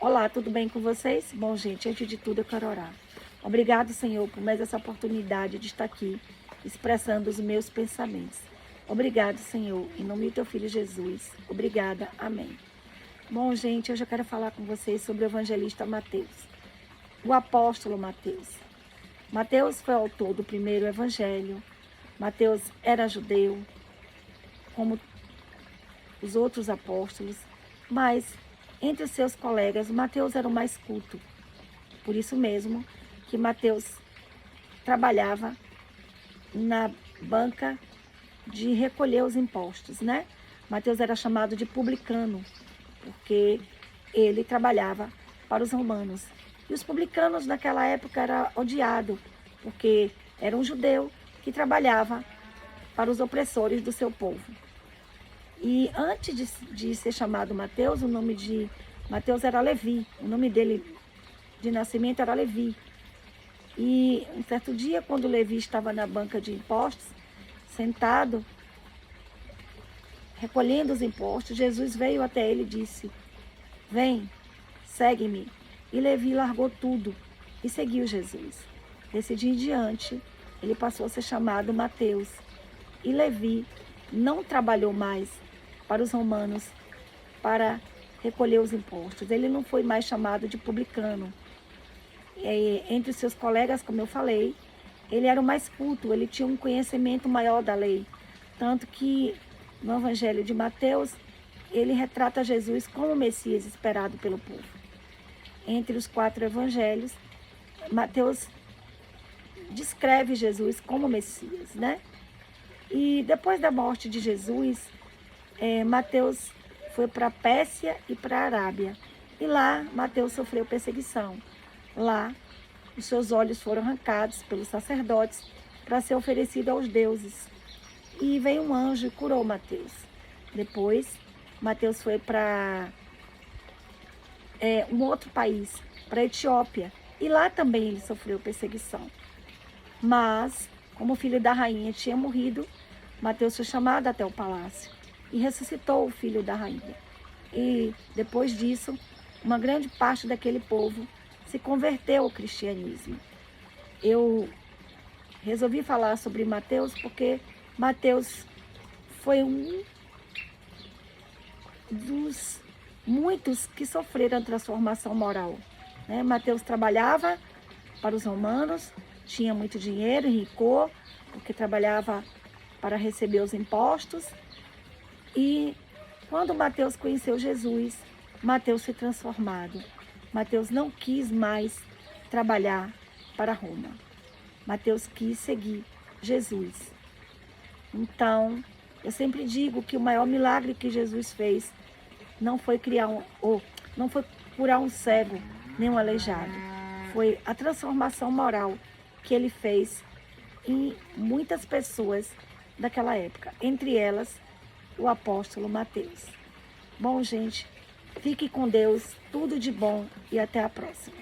Olá, tudo bem com vocês? Bom, gente, antes de tudo eu quero orar. Obrigado, Senhor, por mais essa oportunidade de estar aqui expressando os meus pensamentos. Obrigado, Senhor, em nome do teu filho Jesus. Obrigada, amém. Bom, gente, hoje eu quero falar com vocês sobre o evangelista Mateus, o apóstolo Mateus. Mateus foi autor do primeiro evangelho. Mateus era judeu, como os outros apóstolos, mas entre os seus colegas, Mateus era o mais culto. Por isso mesmo que Mateus trabalhava na banca de recolher os impostos, né? Mateus era chamado de publicano, porque ele trabalhava para os romanos. E os publicanos naquela época eram odiados, porque era um judeu que trabalhava para os opressores do seu povo. E antes de ser chamado Mateus, o nome de Mateus era Levi. O nome dele de nascimento era Levi. E um certo dia, quando Levi estava na banca de impostos, sentado, recolhendo os impostos, Jesus veio até ele e disse: "Vem, segue-me." E Levi largou tudo e seguiu Jesus. Desse dia em diante, ele passou a ser chamado Mateus. E Levi não trabalhou mais para os romanos para recolher os impostos. Ele não foi mais chamado de publicano. Entre os seus colegas, como eu falei, ele era o mais culto, ele tinha um conhecimento maior da lei. Tanto que no Evangelho de Mateus, ele retrata Jesus como o Messias esperado pelo povo. Entre os 4 evangelhos, Mateus descreve Jesus como Messias, né? E depois da morte de Jesus, Mateus foi para a Pérsia e para a Arábia. E lá, Mateus sofreu perseguição. Lá, os seus olhos foram arrancados pelos sacerdotes para ser oferecido aos deuses. E veio um anjo e curou Mateus. Depois, Mateus foi para um outro país, para a Etiópia. E lá também ele sofreu perseguição. Mas, como o filho da rainha tinha morrido, Mateus foi chamado até o palácio e ressuscitou o filho da rainha. E depois disso, uma grande parte daquele povo se converteu ao cristianismo. Eu resolvi falar sobre Mateus porque Mateus foi um dos muitos que sofreram a transformação moral, né? Mateus trabalhava para os romanos, tinha muito dinheiro, enricou, porque trabalhava para receber os impostos. E quando Mateus conheceu Jesus, Mateus foi transformado. Mateus não quis mais trabalhar para Roma. Mateus quis seguir Jesus. Então, eu sempre digo que o maior milagre que Jesus fez não foi não foi curar um cego nem um aleijado. Foi a transformação moral que ele fez em muitas pessoas daquela época, entre elas o apóstolo Mateus. Bom, gente, fique com Deus, tudo de bom e até a próxima.